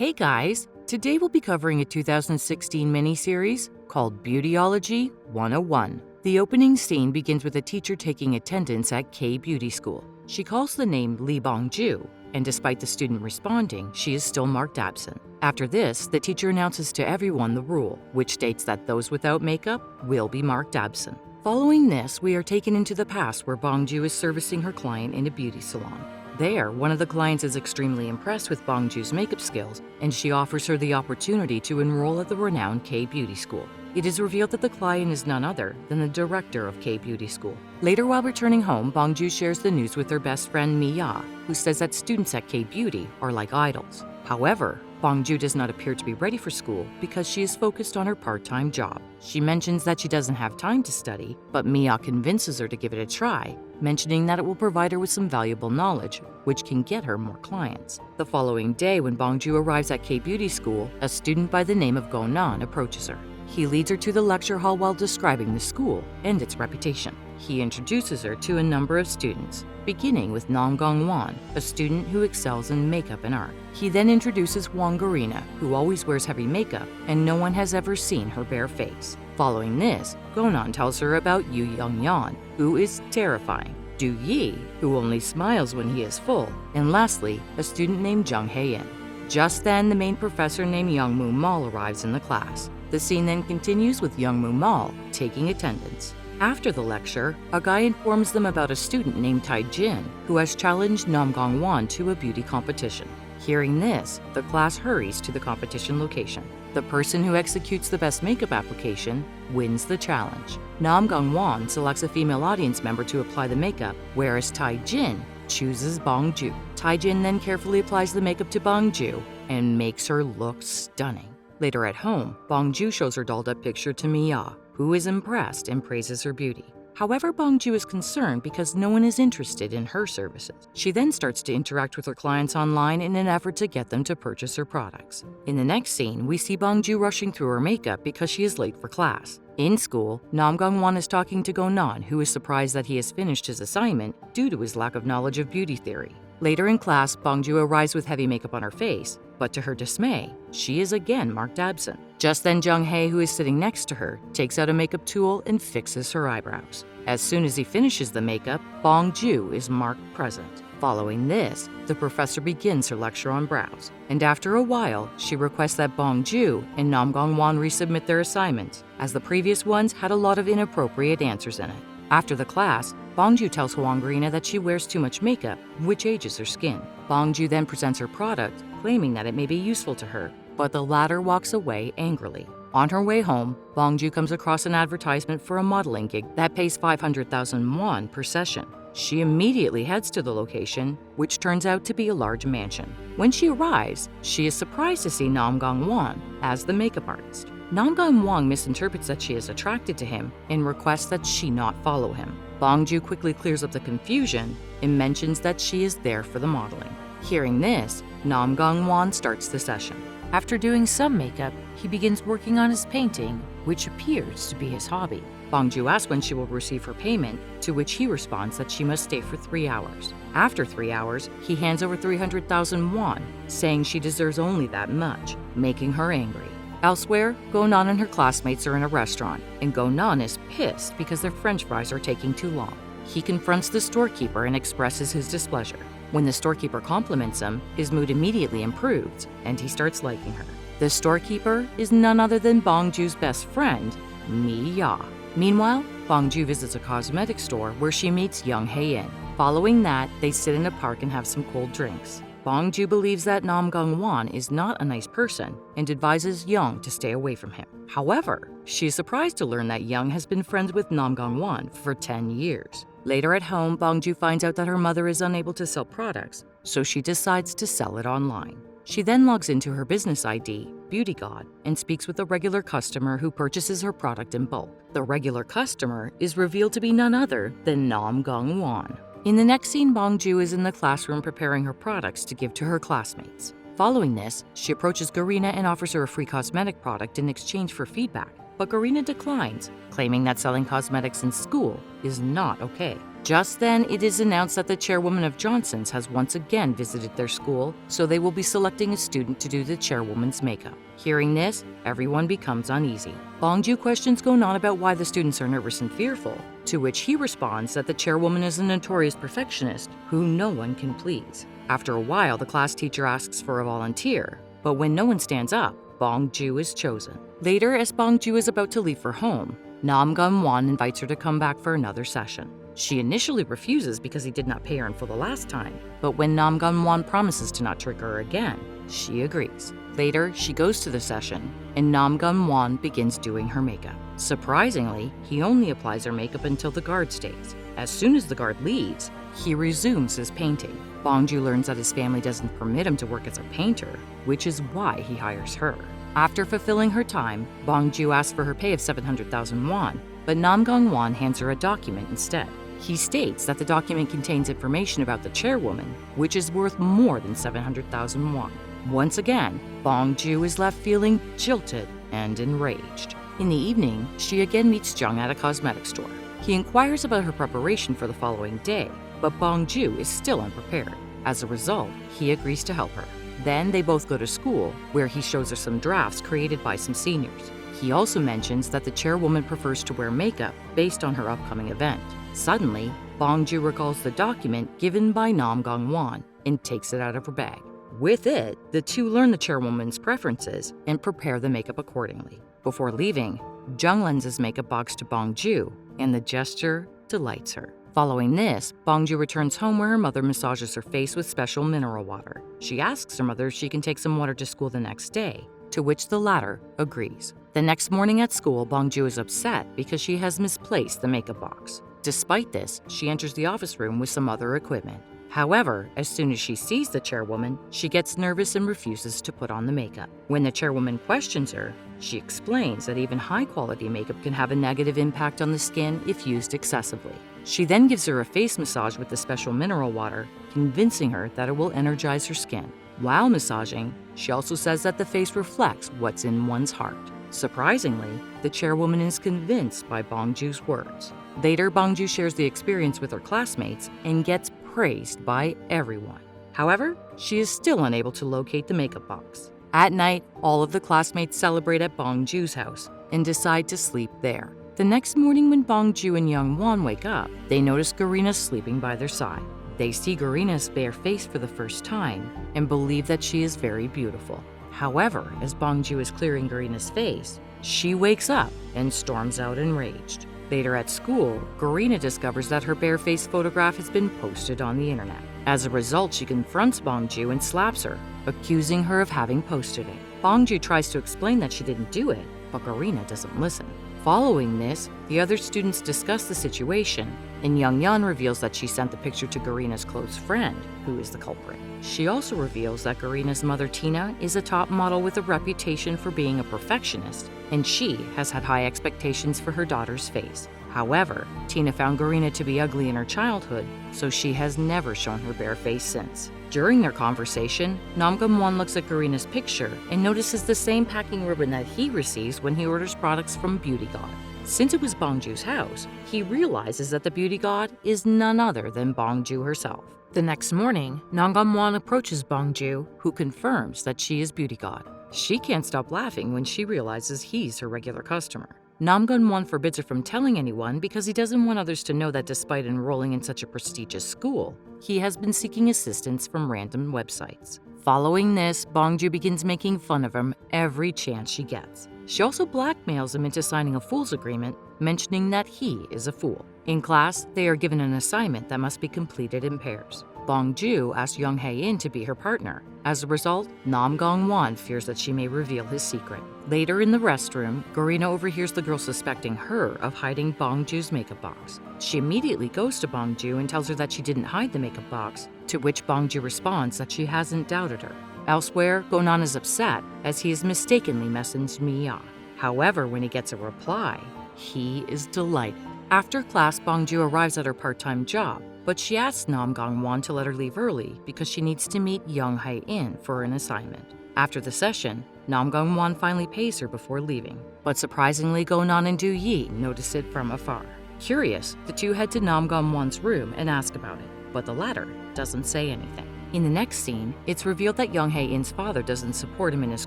Hey guys! Today we'll be covering a 2016 miniseries called Beautiology 101. The opening scene begins with a teacher taking attendance at K Beauty School. She calls the name Lee Bongju, and despite the student responding, she is still marked absent. After this, the teacher announces to everyone the rule, which states that those without makeup will be marked absent. Following this, we are taken into the past where Bongju is servicing her client in a beauty salon. There, one of the clients is extremely impressed with Bongju's makeup skills, and she offers her the opportunity to enroll at the renowned K Beauty School. It is revealed that the client is none other than the director of K Beauty School. Later, while returning home, Bongju shares the news with her best friend Mi-ya, who says that students at K Beauty are like idols. However, Bongju does not appear to be ready for school because she is focused on her part-time job. She mentions that she doesn't have time to study, but Mi-ya convinces her to give it a try, mentioning that it will provide her with some valuable knowledge, which can get her more clients. The following day, when Bongju arrives at K Beauty School, a student by the name of Gonan approaches her. He leads her to the lecture hall while describing the school and its reputation. He introduces her to a number of students, beginning with Nam Gong-won, a student who excels in makeup and art. He then introduces Hwang Garina, who always wears heavy makeup, and no one has ever seen her bare face. Following this, Gonan tells her about Yu Young-yeon, who is terrifying, Du Yi, who only smiles when he is full, and lastly, a student named Jung Hae-in. Just then, the main professor named Young Moo Mal arrives in the class. The scene then continues with Young Moo Mal taking attendance. After the lecture, a guy informs them about a student named Tai Jin who has challenged Nam Gong-won to a beauty competition. Hearing this, the class hurries to the competition location. The person who executes the best makeup application wins the challenge. Nam Gong-won selects a female audience member to apply the makeup, whereas Tai Jin chooses Bongju. Tai Jin then carefully applies the makeup to Bongju and makes her look stunning. Later at home, Bongju shows her dolled-up picture to Mi-ya, who is impressed and praises her beauty. However, Bongju is concerned because no one is interested in her services. She then starts to interact with her clients online in an effort to get them to purchase her products. In the next scene, we see Bongju rushing through her makeup because she is late for class. In school, Nam Gong-won is talking to Gonan, who is surprised that he has finished his assignment due to his lack of knowledge of beauty theory. Later in class, Bongju arrives with heavy makeup on her face, but to her dismay, she is again marked absent. Just then, Jung Hae, who is sitting next to her, takes out a makeup tool and fixes her eyebrows. As soon as he finishes the makeup, Bongju is marked present. Following this, the professor begins her lecture on brows, and after a while, she requests that Bongju and Nam Gong-won resubmit their assignments, as the previous ones had a lot of inappropriate answers in it. After the class, Bongju tells Hwang Garina that she wears too much makeup, which ages her skin. Bongju then presents her product, claiming that it may be useful to her, but the latter walks away angrily. On her way home, Bongju comes across an advertisement for a modeling gig that pays 500,000 won per session. She immediately heads to the location, which turns out to be a large mansion. When she arrives, she is surprised to see Nam Gong-won as the makeup artist. Nam Gong-won misinterprets that she is attracted to him and requests that she not follow him. Bongju quickly clears up the confusion and mentions that she is there for the modeling. Hearing this, Nam Gong-won starts the session. After doing some makeup, he begins working on his painting, which appears to be his hobby. Bongju asks when she will receive her payment, to which he responds that she must stay for 3 hours. After 3 hours, he hands over 300,000 won, saying she deserves only that much, making her angry. Elsewhere, Gonan and her classmates are in a restaurant, and Gonan is pissed because their french fries are taking too long. He confronts the storekeeper and expresses his displeasure. When the storekeeper compliments him, his mood immediately improves, and he starts liking her. The storekeeper is none other than Bongju's best friend, Mi-ya. Meanwhile, Bongju visits a cosmetic store where she meets Jung Hae-in. Following that, they sit in a park and have some cold drinks. Bongju believes that Nam Gong-won is not a nice person and advises Young to stay away from him. However, she is surprised to learn that Young has been friends with Nam Gong-won for 10 years. Later at home, Bongju finds out that her mother is unable to sell products, so she decides to sell it online. She then logs into her business ID, Beauty God, and speaks with a regular customer who purchases her product in bulk. The regular customer is revealed to be none other than Nam Gong-won. In the next scene, Bongju is in the classroom preparing her products to give to her classmates. Following this, she approaches Garina and offers her a free cosmetic product in exchange for feedback, but Garina declines, claiming that selling cosmetics in school is not okay. Just then, it is announced that the chairwoman of Johnson's has once again visited their school, so they will be selecting a student to do the chairwoman's makeup. Hearing this, everyone becomes uneasy. Bongju questions Gonan about why the students are nervous and fearful, to which he responds that the chairwoman is a notorious perfectionist who no one can please. After a while, the class teacher asks for a volunteer, but when no one stands up, Bongju is chosen. Later, as Bongju is about to leave for home, Nam Gun-won invites her to come back for another session. She initially refuses because he did not pay her in full the last time, but when Nam Gun-won promises to not trigger her again, she agrees. Later, she goes to the session, and Nam Gun-won begins doing her makeup. Surprisingly, he only applies her makeup until the guard stays. As soon as the guard leaves, he resumes his painting. Bongju learns that his family doesn't permit him to work as a painter, which is why he hires her. After fulfilling her time, Bongju asks for her pay of 700,000 won, but Nam Gun-won hands her a document instead. He states that the document contains information about the chairwoman, which is worth more than 700,000 won. Once again, Bongju is left feeling jilted and enraged. In the evening, she again meets Jung at a cosmetics store. He inquires about her preparation for the following day, but Bongju is still unprepared. As a result, he agrees to help her. Then they both go to school, where he shows her some drafts created by some seniors. He also mentions that the chairwoman prefers to wear makeup based on her upcoming event. Suddenly, Bongju recalls the document given by Nam Gun-won and takes it out of her bag. With it, the two learn the chairwoman's preferences and prepare the makeup accordingly. Before leaving, Jung lends his makeup box to Bongju, and the gesture delights her. Following this, Bongju returns home where her mother massages her face with special mineral water. She asks her mother if she can take some water to school the next day, to which the latter agrees. The next morning at school, Bongju is upset because she has misplaced the makeup box. Despite this, she enters the office room with some other equipment. However, as soon as she sees the chairwoman, she gets nervous and refuses to put on the makeup. When the chairwoman questions her, she explains that even high-quality makeup can have a negative impact on the skin if used excessively. She then gives her a face massage with the special mineral water, convincing her that it will energize her skin. While massaging, she also says that the face reflects what's in one's heart. Surprisingly, the chairwoman is convinced by Bongju's words. Later, Bongju shares the experience with her classmates and gets praised by everyone. However, she is still unable to locate the makeup box. At night, all of the classmates celebrate at Bongju's house and decide to sleep there. The next morning when Bongju and Young-won wake up, they notice Garina sleeping by their side. They see Garina's bare face for the first time and believe that she is very beautiful. However, as Bongju is clearing Garina's face, she wakes up and storms out enraged. Later at school, Garina discovers that her bare-faced photograph has been posted on the internet. As a result, she confronts Bongju and slaps her, accusing her of having posted it. Bongju tries to explain that she didn't do it, but Garina doesn't listen. Following this, the other students discuss the situation, and Young-yeon reveals that she sent the picture to Garina's close friend, who is the culprit. She also reveals that Garina's mother, Tina, is a top model with a reputation for being a perfectionist, and she has had high expectations for her daughter's face. However, Tina found Garina to be ugly in her childhood, so she has never shown her bare face since. During their conversation, Nam Gun-won looks at Garina's picture and notices the same packing ribbon that he receives when he orders products from Beauty God. Since it was Bongju's house, he realizes that the Beauty God is none other than Bongju herself. The next morning, Nam Gun-won approaches Bongju, who confirms that she is Beauty God. She can't stop laughing when she realizes he's her regular customer. Nam Gun-won forbids her from telling anyone because he doesn't want others to know that despite enrolling in such a prestigious school, he has been seeking assistance from random websites. Following this, Bongju begins making fun of him every chance she gets. She also blackmails him into signing a fool's agreement, mentioning that he is a fool. In class, they are given an assignment that must be completed in pairs. Bongju asks Young Hae-in to be her partner. As a result, Nam Gun-won fears that she may reveal his secret. Later in the restroom, Garina overhears the girl suspecting her of hiding Bongju's makeup box. She immediately goes to Bongju and tells her that she didn't hide the makeup box, to which Bongju responds that she hasn't doubted her. Elsewhere, Gonan is upset as he has mistakenly messaged Miya. However, when he gets a reply, he is delighted. After class, Bongju arrives at her part-time job, but she asks Nam Gun-won to let her leave early because she needs to meet Young Hae-in for an assignment. After the session, Nam Gun-won finally pays her before leaving, but surprisingly, Gonan and Do-yi notice it from afar. Curious, the two head to Nam Gong-won's room and ask about it, but the latter doesn't say anything. In the next scene, it's revealed that Young Hae-in's father doesn't support him in his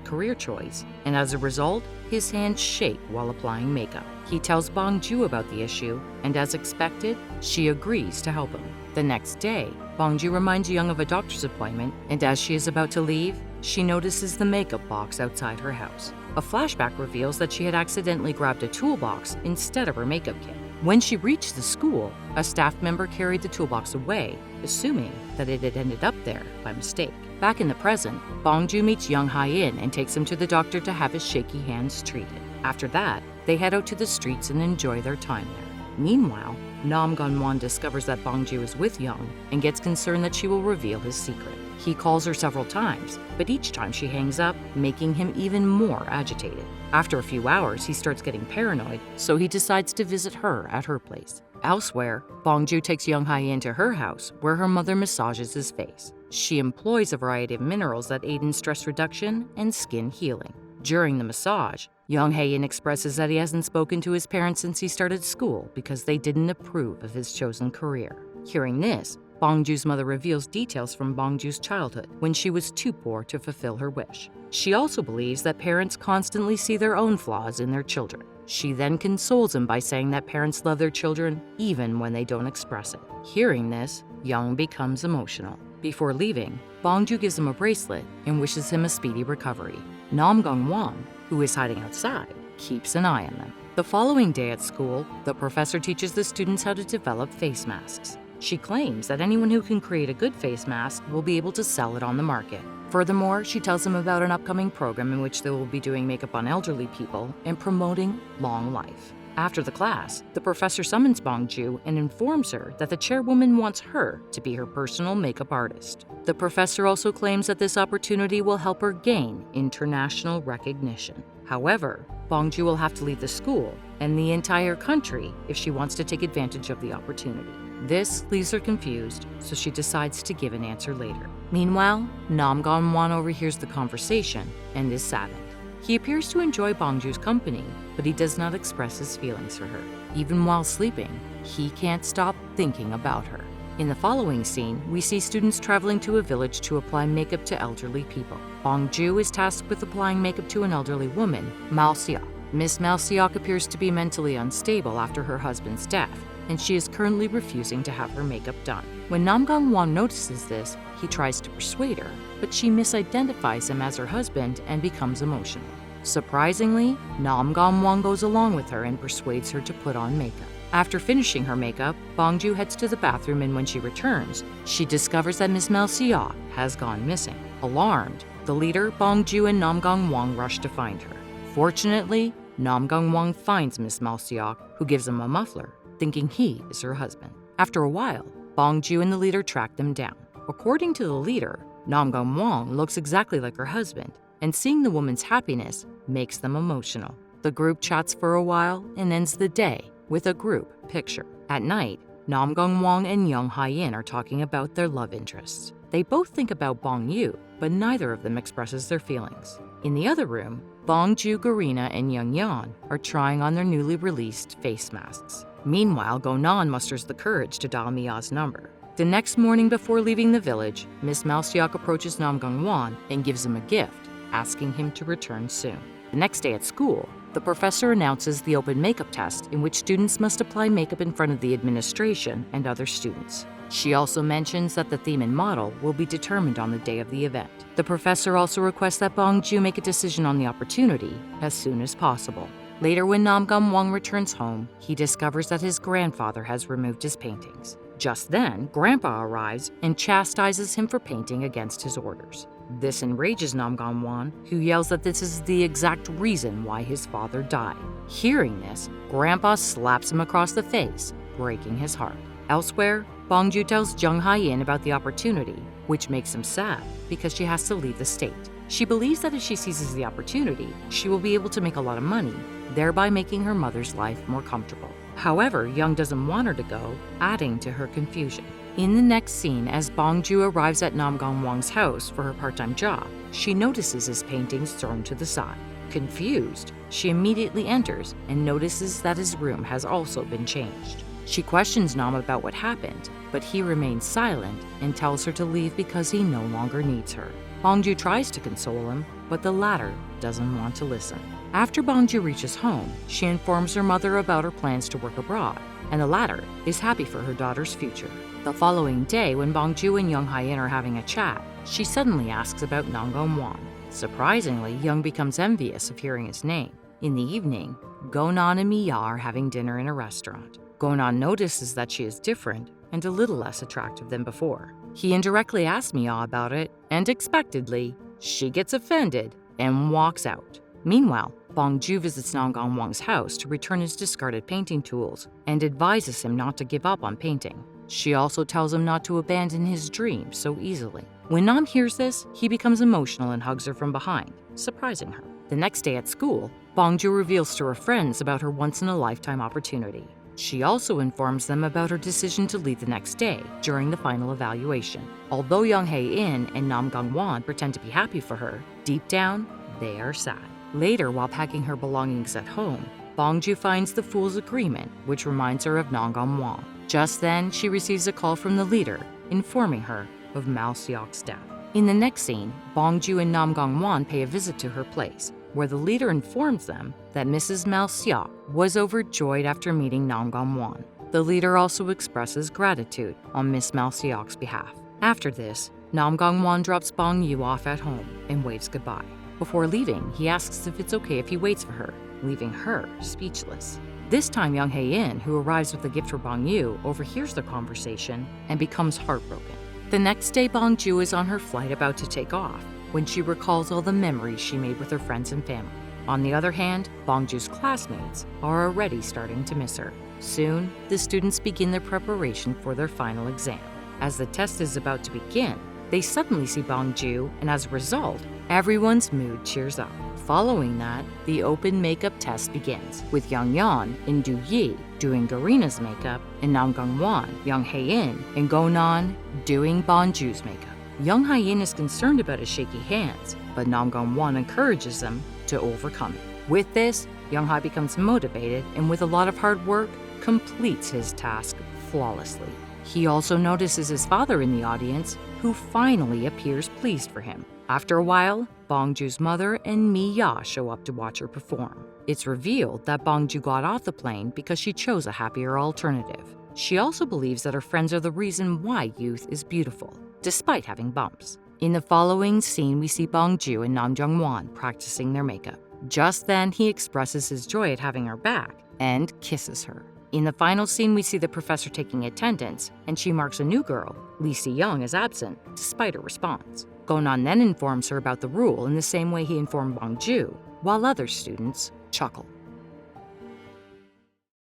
career choice, and as a result, his hands shake while applying makeup. He tells Bong-ju about the issue, and as expected, she agrees to help him. The next day, Bong-ju reminds Young of a doctor's appointment, and as she is about to leave, she notices the makeup box outside her house. A flashback reveals that she had accidentally grabbed a toolbox instead of her makeup kit. When she reached the school, a staff member carried the toolbox away, assuming that it had ended up there by mistake. Back in the present, Bong-ju meets Young Hae-in and takes him to the doctor to have his shaky hands treated. After that, they head out to the streets and enjoy their time there. Meanwhile, Nam Gong-won discovers that Bong-ju is with Young and gets concerned that she will reveal his secret. He calls her several times, but each time she hangs up, making him even more agitated. After a few hours, he starts getting paranoid, so he decides to visit her at her place. Elsewhere, Bong-ju takes Young Hae-in to her house, where her mother massages his face. She employs a variety of minerals that aid in stress reduction and skin healing. During the massage, Young Hae-in expresses that he hasn't spoken to his parents since he started school because they didn't approve of his chosen career. Hearing this, Bong-ju's mother reveals details from Bong-ju's childhood when she was too poor to fulfill her wish. She also believes that parents constantly see their own flaws in their children. She then consoles him by saying that parents love their children even when they don't express it. Hearing this, Young becomes emotional. Before leaving, Bong-ju gives him a bracelet and wishes him a speedy recovery. Nam Gong-won, who is hiding outside, keeps an eye on them. The following day at school, the professor teaches the students how to develop face masks. She claims that anyone who can create a good face mask will be able to sell it on the market. Furthermore, she tells them about an upcoming program in which they will be doing makeup on elderly people and promoting long life. After the class, the professor summons Bong-ju and informs her that the chairwoman wants her to be her personal makeup artist. The professor also claims that this opportunity will help her gain international recognition. However, Bong-ju will have to leave the school and the entire country if she wants to take advantage of the opportunity. This leaves her confused, so she decides to give an answer later. Meanwhile, Nam Gong-won overhears the conversation and is saddened. He appears to enjoy Bong-ju's company, but he does not express his feelings for her. Even while sleeping, he can't stop thinking about her. In the following scene, we see students traveling to a village to apply makeup to elderly people. Bong-ju is tasked with applying makeup to an elderly woman, Mal-seok. Miss Mal-seok appears to be mentally unstable after her husband's death, and she is currently refusing to have her makeup done. When Nam Gong-won notices this, he tries to persuade her, but she misidentifies him as her husband and becomes emotional. Surprisingly, Nam Gong-won goes along with her and persuades her to put on makeup. After finishing her makeup, Bong-ju heads to the bathroom, and when she returns, she discovers that Miss Mal-seok has gone missing. Alarmed, the leader, Bong-ju, and Nam Gong-won rush to find her. Fortunately, Nam Gong-won finds Miss Mal-seok, who gives him a muffler, thinking he is her husband. After a while, Bong-ju and the leader track them down. According to the leader, Nam Gong-won looks exactly like her husband, and seeing the woman's happiness makes them emotional. The group chats for a while and ends the day with a group picture. At night, Nam Gong-won and Young Hae-in are talking about their love interests. They both think about Bong-yu, but neither of them expresses their feelings. In the other room, Bong-ju, Garina, and Young Yeon are trying on their newly released face masks. Meanwhile, Go-nan musters the courage to dial Mia's number. The next morning before leaving the village, Miss Mal-seok approaches Nam Gong-won and gives him a gift, asking him to return soon. The next day at school, the professor announces the open makeup test in which students must apply makeup in front of the administration and other students. She also mentions that the theme and model will be determined on the day of the event. The professor also requests that Bong-ju make a decision on the opportunity as soon as possible. Later, when Nam Gong-won returns home, he discovers that his grandfather has removed his paintings. Just then, Grandpa arrives and chastises him for painting against his orders. This enrages Nam Gong-won, who yells that this is the exact reason why his father died. Hearing this, Grandpa slaps him across the face, breaking his heart. Elsewhere, Bong-ju tells Young Hae-in about the opportunity, which makes him sad because she has to leave the state. She believes that if she seizes the opportunity, she will be able to make a lot of money, thereby making her mother's life more comfortable. However, Young doesn't want her to go, adding to her confusion. In the next scene, as Bong-ju arrives at Nam Gong-won's house for her part-time job, she notices his paintings thrown to the side. Confused, she immediately enters and notices that his room has also been changed. She questions Nam about what happened, but he remains silent and tells her to leave because he no longer needs her. Bongju tries to console him, but the latter doesn't want to listen. After Bongju reaches home, she informs her mother about her plans to work abroad, and the latter is happy for her daughter's future. The following day, when Bongju and Young Hae-in are having a chat, she suddenly asks about Nam Gong-won. Surprisingly, Young becomes envious of hearing his name. In the evening, Gonan and Miya are having dinner in a restaurant. Gonan notices that she is different and a little less attractive than before. He indirectly asks Miya about it, and expectedly, she gets offended and walks out. Meanwhile, Bongju visits Nam Gong-won's house to return his discarded painting tools and advises him not to give up on painting. She also tells him not to abandon his dream so easily. When Nam hears this, he becomes emotional and hugs her from behind, surprising her. The next day at school, Bongju reveals to her friends about her once-in-a-lifetime opportunity. She also informs them about her decision to leave the next day during the final evaluation. Although Young Hae-in and Nam Gong-won pretend to be happy for her, deep down, they are sad. Later, while packing her belongings at home, Bongju finds the fool's agreement, which reminds her of Nam Gong-won. Just then, she receives a call from the leader, informing her of Mao Seok's death. In the next scene, Bongju and Nam Gong-won pay a visit to her place, where the leader informs them that Mrs. Mao Seok was overjoyed after meeting Nam Gong-won. The leader also expresses gratitude on Miss Mao Seok's behalf. After this, Nam Gong-won drops Bong-yu off at home and waves goodbye. Before leaving, he asks if it's okay if he waits for her, leaving her speechless. This time, Young Hae-in, who arrives with a gift for Bong-yu, overhears their conversation and becomes heartbroken. The next day, Bong-ju is on her flight about to take off when she recalls all the memories she made with her friends and family. On the other hand, Bong-ju's classmates are already starting to miss her. Soon, the students begin their preparation for their final exam. As the test is about to begin, they suddenly see Bong-ju, and as a result, everyone's mood cheers up. Following that, the open makeup test begins, with Young Yeon and Do Yi doing Garina's makeup, and Nam Gong-won, Young Hae-in, and Gonan doing Bong-ju's makeup. Young Hae-in is concerned about his shaky hands, but Nam Gong-won encourages him to overcome it. With this, Young Hae becomes motivated and with a lot of hard work, completes his task flawlessly. He also notices his father in the audience, who finally appears pleased for him. After a while, Bongju's mother and Miya show up to watch her perform. It's revealed that Bongju got off the plane because she chose a happier alternative. She also believes that her friends are the reason why youth is beautiful, despite having bumps. In the following scene, we see Bongju and Nam Jung-won practicing their makeup. Just then, he expresses his joy at having her back and kisses her. In the final scene, we see the professor taking attendance, and she marks a new girl, Lee Si-young, as absent, despite her response. Gonan then informs her about the rule in the same way he informed Bongju, while other students chuckle.